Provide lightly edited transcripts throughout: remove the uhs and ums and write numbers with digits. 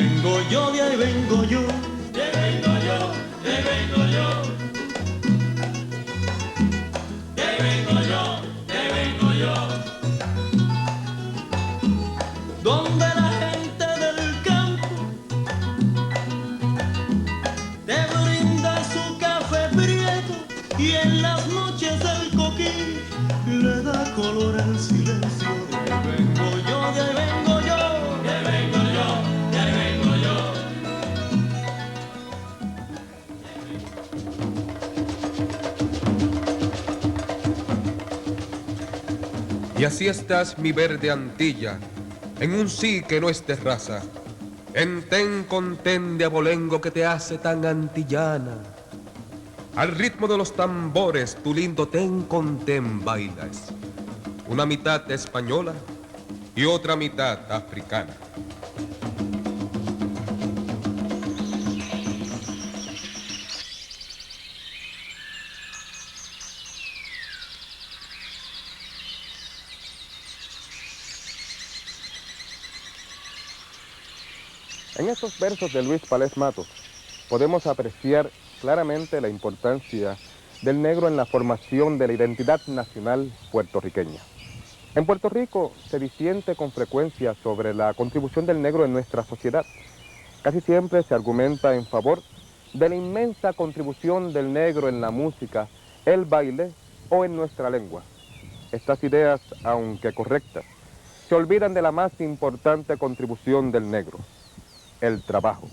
vengo yo, de ahí vengo yo. De ahí vengo yo, de ahí vengo yo. De ahí vengo yo, de ahí vengo yo. Donde la gente del campo te brinda su café prieto y en las noches el coquí le da color al silencio. De ahí vengo yo, de ahí vengo yo. De ahí vengo yo, de ahí vengo yo. Y así estás, mi verde Antilla, en un sí que no es de raza, en ten con ten de abolengo que te hace tan antillana. Al ritmo de los tambores, tu lindo ten con ten bailas, una mitad española y otra mitad africana. En estos versos de Luis Palés Matos podemos apreciar claramente la importancia del negro en la formación de la identidad nacional puertorriqueña. En Puerto Rico se disiente con frecuencia sobre la contribución del negro en nuestra sociedad. Casi siempre se argumenta en favor de la inmensa contribución del negro en la música, el baile o en nuestra lengua. Estas ideas, aunque correctas, se olvidan de la más importante contribución del negro: el trabajo.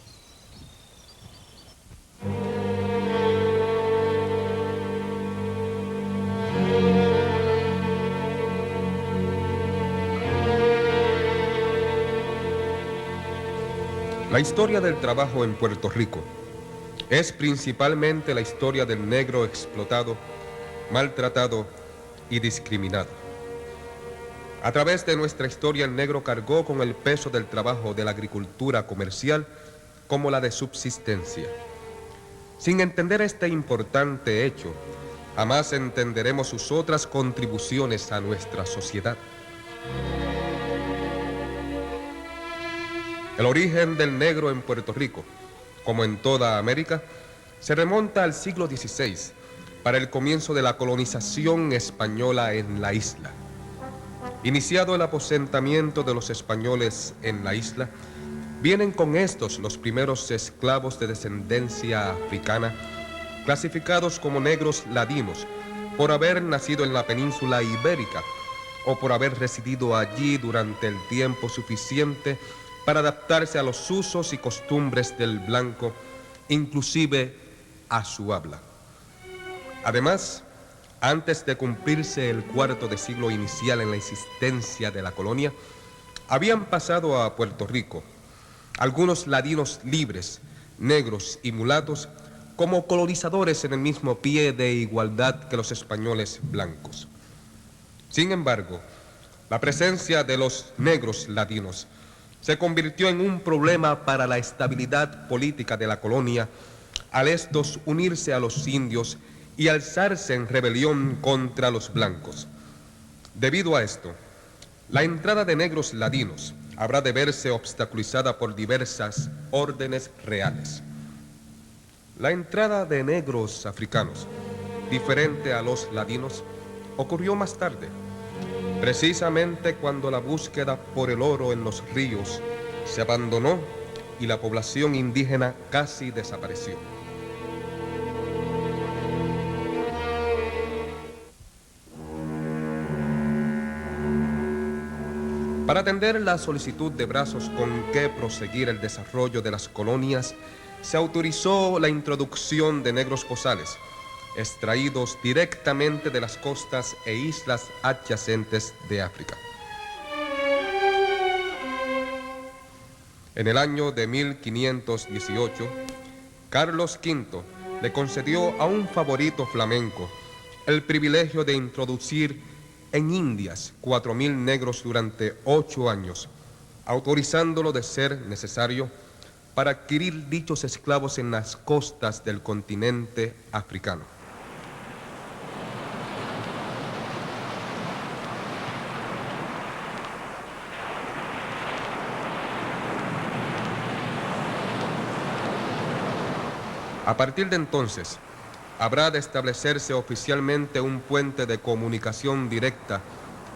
La historia del trabajo en Puerto Rico es principalmente la historia del negro explotado, maltratado y discriminado. A través de nuestra historia, el negro cargó con el peso del trabajo de la agricultura comercial como la de subsistencia. Sin entender este importante hecho, jamás entenderemos sus otras contribuciones a nuestra sociedad. El origen del negro en Puerto Rico, como en toda América, se remonta al siglo XVI, para el comienzo de la colonización española en la isla. Iniciado el aposentamiento de los españoles en la isla, vienen con estos los primeros esclavos de descendencia africana, clasificados como negros ladinos, por haber nacido en la península ibérica o por haber residido allí durante el tiempo suficiente para adaptarse a los usos y costumbres del blanco, inclusive a su habla. Además, antes de cumplirse el cuarto de siglo inicial en la existencia de la colonia, habían pasado a Puerto Rico algunos ladinos libres, negros y mulatos, como colonizadores en el mismo pie de igualdad que los españoles blancos. Sin embargo, la presencia de los negros ladinos se convirtió en un problema para la estabilidad política de la colonia, al estos unirse a los indios y alzarse en rebelión contra los blancos. Debido a esto, la entrada de negros ladinos habrá de verse obstaculizada por diversas órdenes reales. La entrada de negros africanos, diferente a los ladinos, ocurrió más tarde, precisamente cuando la búsqueda por el oro en los ríos se abandonó y la población indígena casi desapareció. Para atender la solicitud de brazos con que proseguir el desarrollo de las colonias, se autorizó la introducción de negros bozales, extraídos directamente de las costas e islas adyacentes de África. En el año de 1518, Carlos V le concedió a un favorito flamenco el privilegio de introducir en Indias 4.000 negros durante 8 años, autorizándolo de ser necesario para adquirir dichos esclavos en las costas del continente africano. A partir de entonces, habrá de establecerse oficialmente un puente de comunicación directa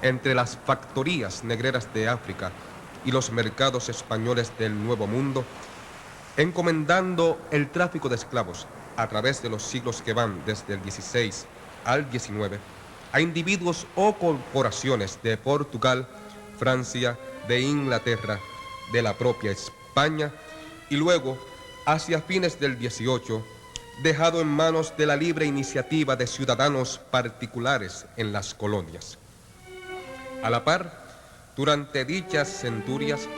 entre las factorías negreras de África y los mercados españoles del Nuevo Mundo, encomendando el tráfico de esclavos a través de los siglos que van desde el 16 al 19 a individuos o corporaciones de Portugal, Francia, de Inglaterra, de la propia España y luego, hacia fines del 18, dejado en manos de la libre iniciativa de ciudadanos particulares en las colonias. A la par, durante dichas centurias,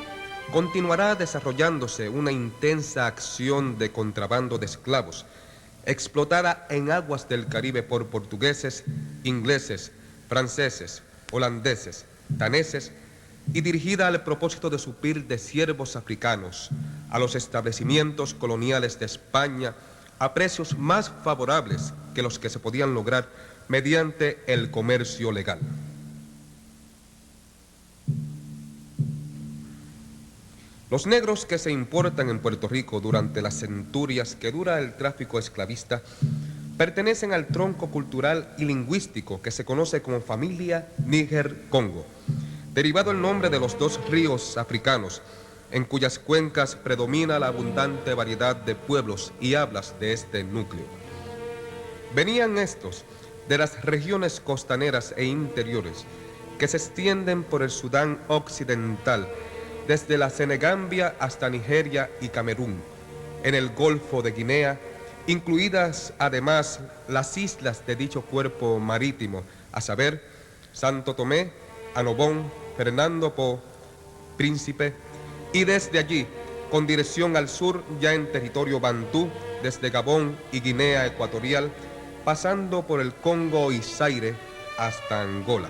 continuará desarrollándose una intensa acción de contrabando de esclavos, explotada en aguas del Caribe por portugueses, ingleses, franceses, holandeses, daneses, y dirigida al propósito de suplir de siervos africanos a los establecimientos coloniales de España a precios más favorables que los que se podían lograr mediante el comercio legal. Los negros que se importan en Puerto Rico durante las centurias que dura el tráfico esclavista pertenecen al tronco cultural y lingüístico que se conoce como familia Níger-Congo, derivado el nombre de los dos ríos africanos, en cuyas cuencas predomina la abundante variedad de pueblos y hablas de este núcleo. Venían estos de las regiones costaneras e interiores que se extienden por el Sudán occidental, desde la Senegambia hasta Nigeria y Camerún, en el Golfo de Guinea, incluidas además las islas de dicho cuerpo marítimo, a saber, Santo Tomé, Annobón, Fernando Po, Príncipe, y desde allí, con dirección al sur, ya en territorio bantú, desde Gabón y Guinea Ecuatorial, pasando por el Congo y Zaire hasta Angola.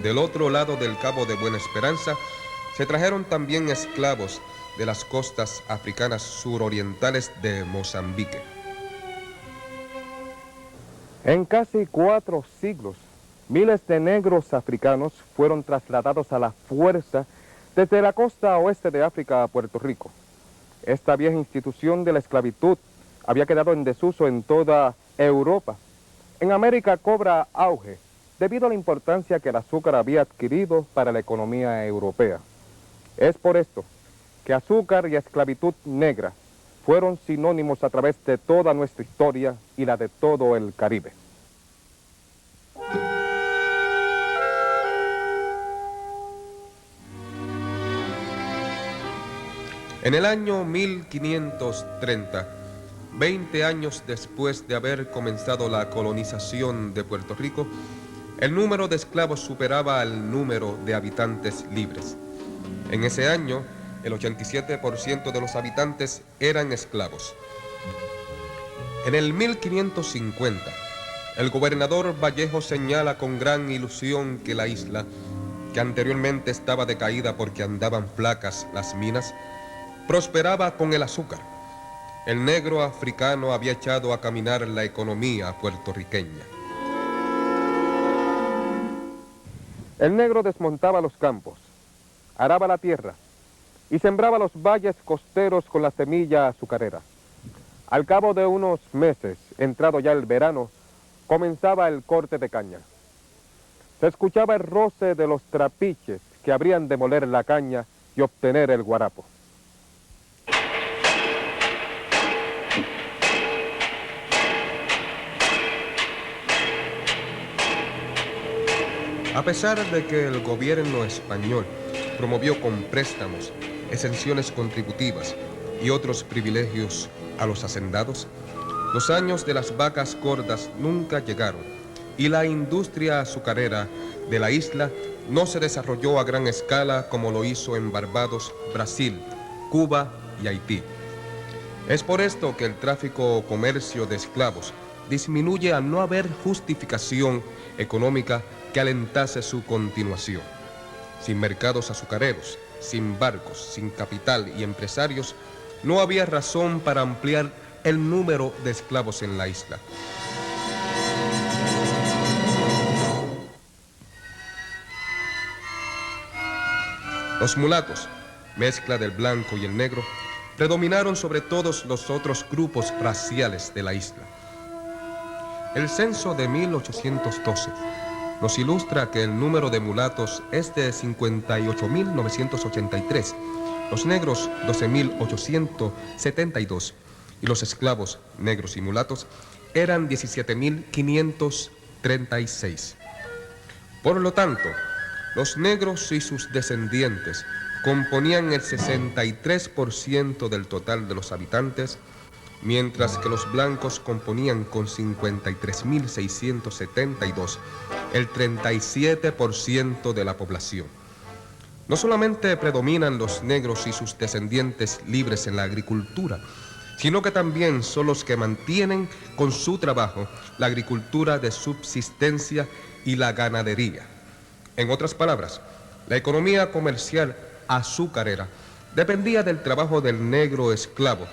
Del otro lado del Cabo de Buena Esperanza, se trajeron también esclavos de las costas africanas surorientales de Mozambique. En casi 4 siglos, miles de negros africanos fueron trasladados a la fuerza desde la costa oeste de África a Puerto Rico. Esta vieja institución de la esclavitud había quedado en desuso en toda Europa. En América cobra auge debido a la importancia que el azúcar había adquirido para la economía europea. Es por esto que azúcar y esclavitud negra fueron sinónimos a través de toda nuestra historia y la de todo el Caribe. En el año 1530, 20 años después de haber comenzado la colonización de Puerto Rico, el número de esclavos superaba al número de habitantes libres. En ese año, el 87% de los habitantes eran esclavos. En el 1550, el gobernador Vallejo señala con gran ilusión que la isla, que anteriormente estaba decaída porque andaban flacas las minas, prosperaba con el azúcar. El negro africano había echado a caminar la economía puertorriqueña. El negro desmontaba los campos, araba la tierra y sembraba los valles costeros con la semilla azucarera. Al cabo de unos meses, entrado ya el verano, comenzaba el corte de caña. Se escuchaba el roce de los trapiches que habrían de moler la caña y obtener el guarapo. A pesar de que el gobierno español promovió con préstamos, exenciones contributivas y otros privilegios a los hacendados, los años de las vacas gordas nunca llegaron y la industria azucarera de la isla no se desarrolló a gran escala como lo hizo en Barbados, Brasil, Cuba y Haití. Es por esto que el tráfico o comercio de esclavos disminuye al no haber justificación económica que alentase su continuación. Sin mercados azucareros, sin barcos, sin capital y empresarios, no había razón para ampliar el número de esclavos en la isla. Los mulatos, mezcla del blanco y el negro, predominaron sobre todos los otros grupos raciales de la isla. El censo de 1812 nos ilustra que el número de mulatos es de 58.983, los negros 12.872 y los esclavos negros y mulatos eran 17.536. Por lo tanto, los negros y sus descendientes componían el 63% del total de los habitantes, mientras que los blancos componían con 53.672 el 37% de la población. No solamente predominan los negros y sus descendientes libres en la agricultura, sino que también son los que mantienen con su trabajo la agricultura de subsistencia y la ganadería. En otras palabras, la economía comercial azucarera dependía del trabajo del negro esclavo,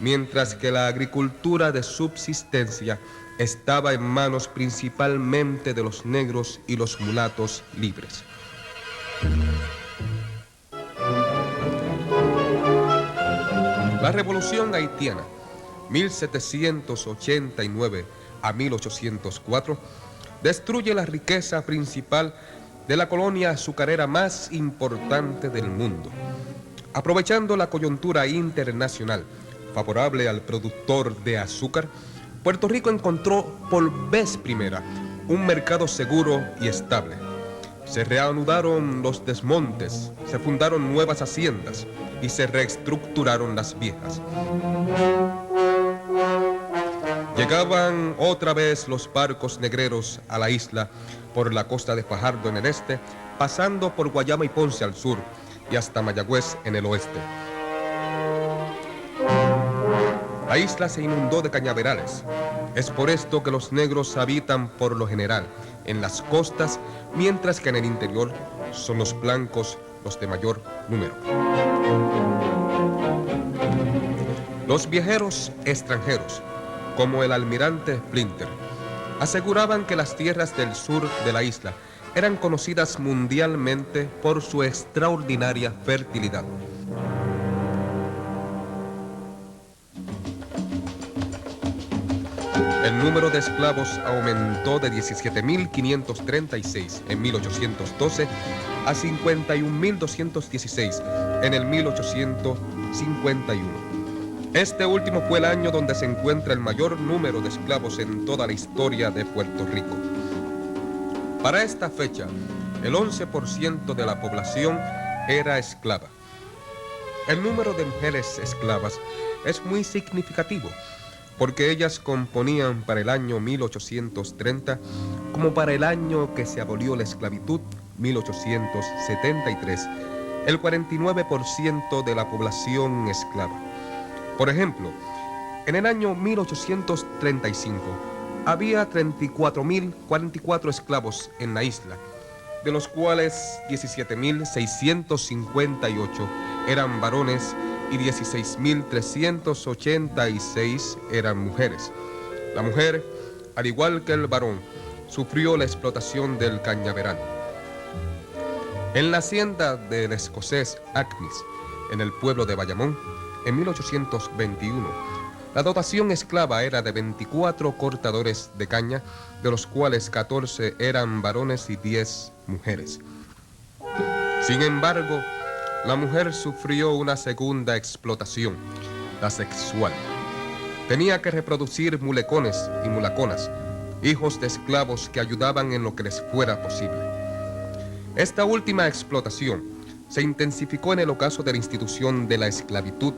mientras que la agricultura de subsistencia estaba en manos principalmente de los negros y los mulatos libres. La Revolución Haitiana, 1789 a 1804, destruye la riqueza principal de la colonia azucarera más importante del mundo. Aprovechando la coyuntura internacional favorable al productor de azúcar, Puerto Rico encontró por vez primera un mercado seguro y estable. Se reanudaron los desmontes, se fundaron nuevas haciendas y se reestructuraron las viejas. Llegaban otra vez los barcos negreros a la isla por la costa de Fajardo en el este, pasando por Guayama y Ponce al sur y hasta Mayagüez en el oeste. La isla se inundó de cañaverales. Es por esto que los negros habitan por lo general en las costas, mientras que en el interior son los blancos los de mayor número. Los viajeros extranjeros, como el almirante Splinter, aseguraban que las tierras del sur de la isla eran conocidas mundialmente por su extraordinaria fertilidad. El número de esclavos aumentó de 17.536 en 1812 a 51.216 en el 1851. Este último fue el año donde se encuentra el mayor número de esclavos en toda la historia de Puerto Rico. Para esta fecha, el 11% de la población era esclava. El número de mujeres esclavas es muy significativo, porque ellas componían para el año 1830, como para el año que se abolió la esclavitud, 1873, el 49% de la población esclava. Por ejemplo, en el año 1835 había 34.044 esclavos en la isla, de los cuales 17.658 eran varones y 16.386 eran mujeres. La mujer, al igual que el varón, sufrió la explotación del cañaveral. En la hacienda del escocés Agnes, en el pueblo de Bayamón, en 1821, la dotación esclava era de 24 cortadores de caña, de los cuales 14 eran varones y 10 mujeres. Sin embargo, la mujer sufrió una segunda explotación, la sexual. Tenía que reproducir mulecones y mulaconas, hijos de esclavos que ayudaban en lo que les fuera posible. Esta última explotación se intensificó en el ocaso de la institución de la esclavitud,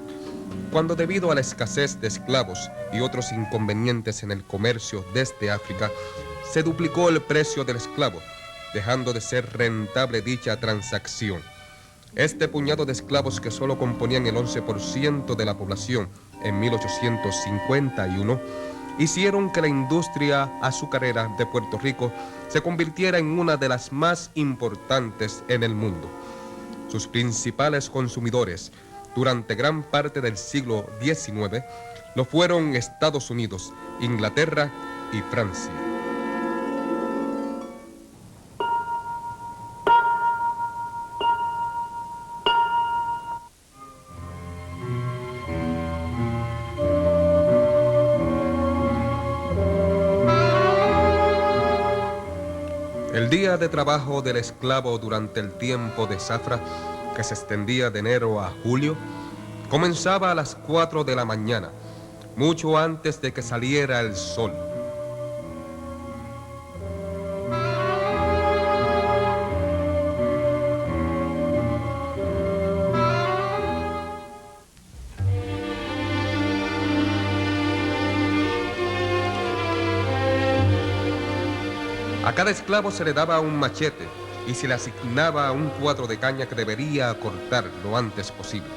cuando debido a la escasez de esclavos y otros inconvenientes en el comercio desde África, se duplicó el precio del esclavo, dejando de ser rentable dicha transacción. Este puñado de esclavos, que solo componían el 11% de la población en 1851, hicieron que la industria azucarera de Puerto Rico se convirtiera en una de las más importantes en el mundo. Sus principales consumidores durante gran parte del siglo XIX lo fueron Estados Unidos, Inglaterra y Francia. El día de trabajo del esclavo durante el tiempo de zafra, que se extendía de enero a julio, comenzaba a las 4 de la mañana, mucho antes de que saliera el sol. A cada esclavo se le daba un machete y se le asignaba un cuadro de caña que debería cortar lo antes posible.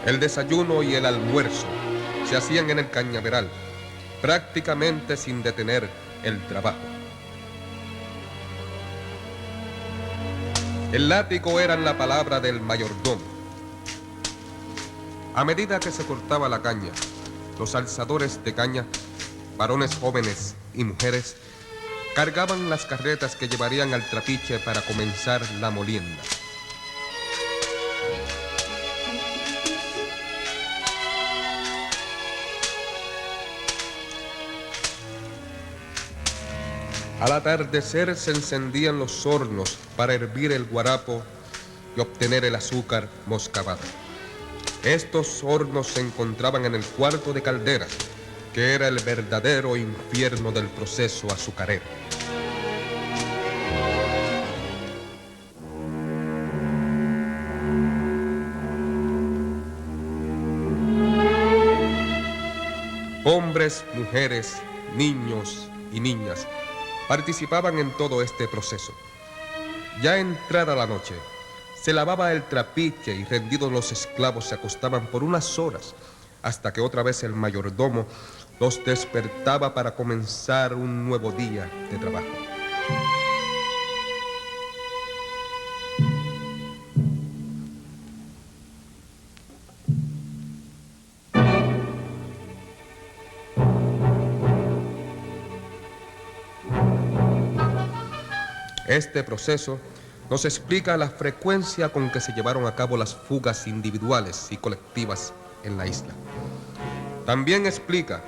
El desayuno y el almuerzo se hacían en el cañaveral, prácticamente sin detener el trabajo. El látigo era la palabra del mayordomo. A medida que se cortaba la caña, los alzadores de caña, varones jóvenes y mujeres, cargaban las carretas que llevarían al trapiche para comenzar la molienda. Al atardecer se encendían los hornos para hervir el guarapo y obtener el azúcar moscabado. Estos hornos se encontraban en el cuarto de caldera, que era el verdadero infierno del proceso azucarero. Hombres, mujeres, niños y niñas participaban en todo este proceso. Ya entrada la noche, se lavaba el trapiche y rendidos los esclavos se acostaban por unas horas, hasta que otra vez el mayordomo los despertaba para comenzar un nuevo día de trabajo. Este proceso nos explica la frecuencia con que se llevaron a cabo las fugas individuales y colectivas en la isla. También explica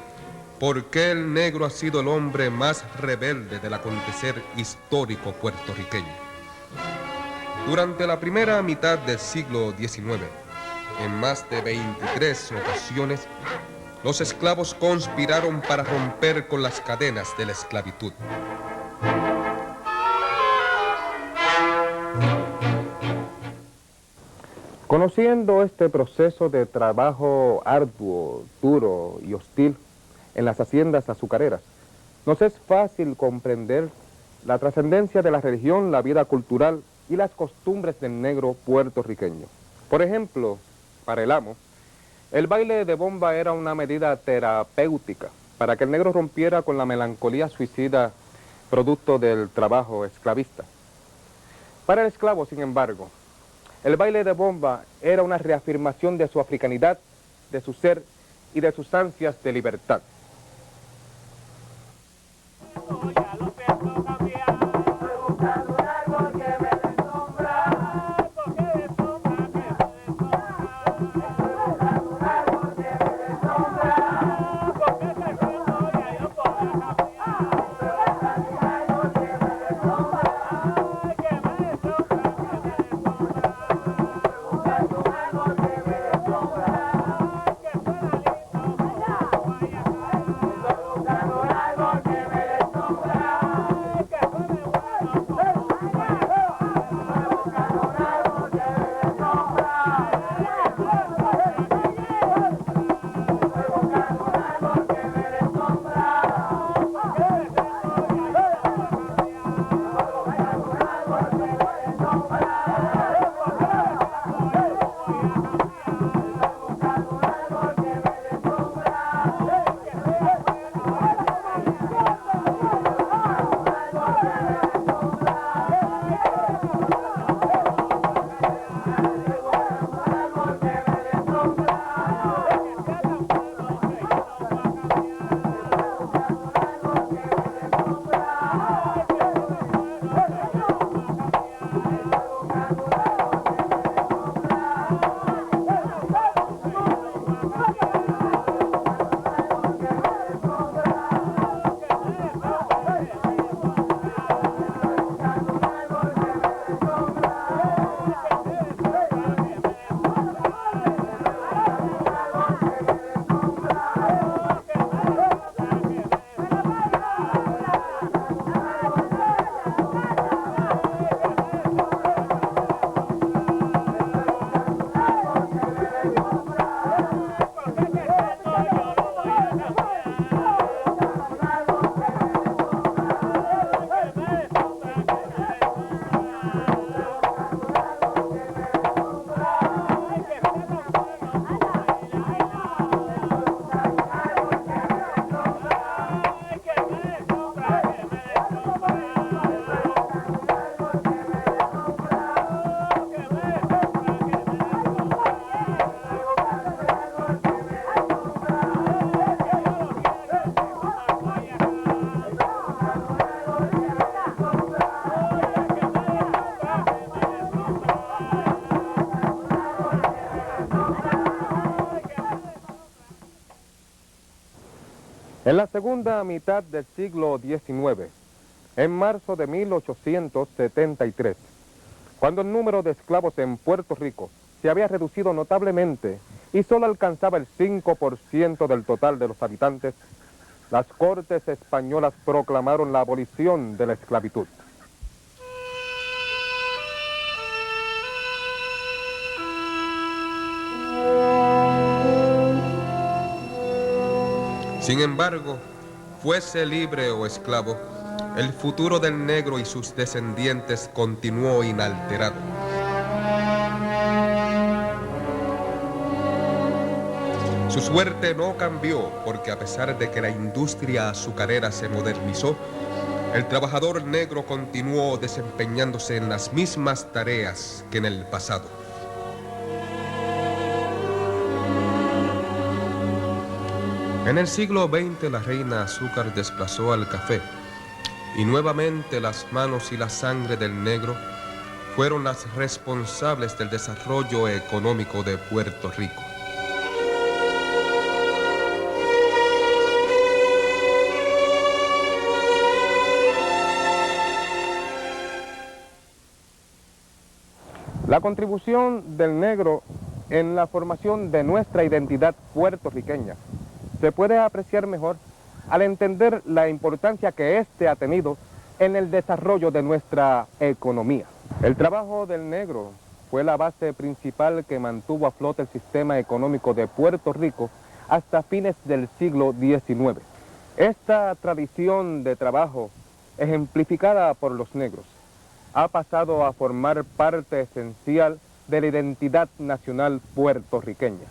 por qué el negro ha sido el hombre más rebelde del acontecer histórico puertorriqueño. Durante la primera mitad del siglo XIX, en más de 23 ocasiones, los esclavos conspiraron para romper con las cadenas de la esclavitud. Conociendo este proceso de trabajo arduo, duro y hostil en las haciendas azucareras, nos es fácil comprender la trascendencia de la religión, la vida cultural y las costumbres del negro puertorriqueño. Por ejemplo, para el amo, el baile de bomba era una medida terapéutica para que el negro rompiera con la melancolía suicida producto del trabajo esclavista. Para el esclavo, sin embargo, el baile de bomba era una reafirmación de su africanidad, de su ser y de sus ansias de libertad. En la segunda mitad del siglo XIX, en marzo de 1873, cuando el número de esclavos en Puerto Rico se había reducido notablemente y solo alcanzaba el 5% del total de los habitantes, las Cortes españolas proclamaron la abolición de la esclavitud. Sin embargo, fuese libre o esclavo, el futuro del negro y sus descendientes continuó inalterado. Su suerte no cambió porque a pesar de que la industria azucarera se modernizó, el trabajador negro continuó desempeñándose en las mismas tareas que en el pasado. En el siglo XX la reina azúcar desplazó al café y nuevamente las manos y la sangre del negro fueron las responsables del desarrollo económico de Puerto Rico. La contribución del negro en la formación de nuestra identidad puertorriqueña se puede apreciar mejor al entender la importancia que éste ha tenido en el desarrollo de nuestra economía. El trabajo del negro fue la base principal que mantuvo a flote el sistema económico de Puerto Rico hasta fines del siglo XIX. Esta tradición de trabajo, ejemplificada por los negros, ha pasado a formar parte esencial de la identidad nacional puertorriqueña.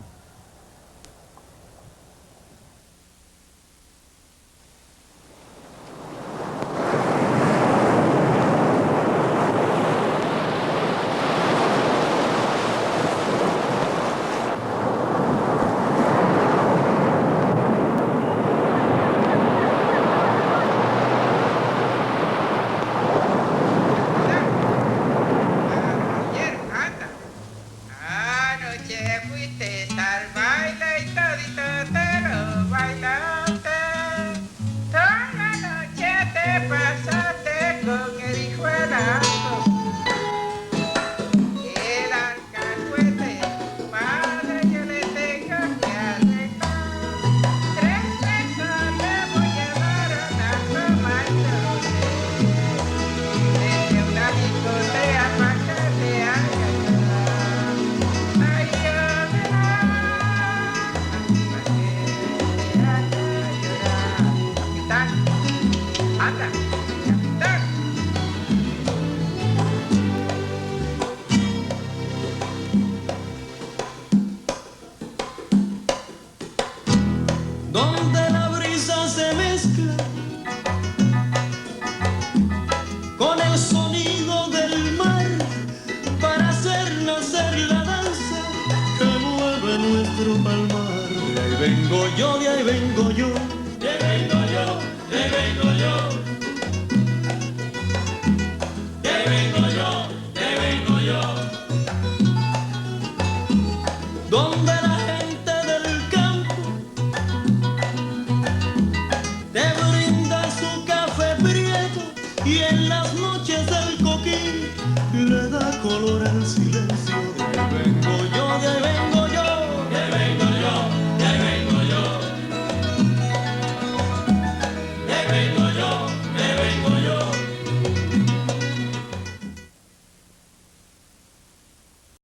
Donde la brisa se mezcla con el sonido del mar para hacer nacer la danza que mueve nuestro palmar. De ahí vengo yo, de ahí vengo yo, de ahí vengo yo, de ahí vengo yo.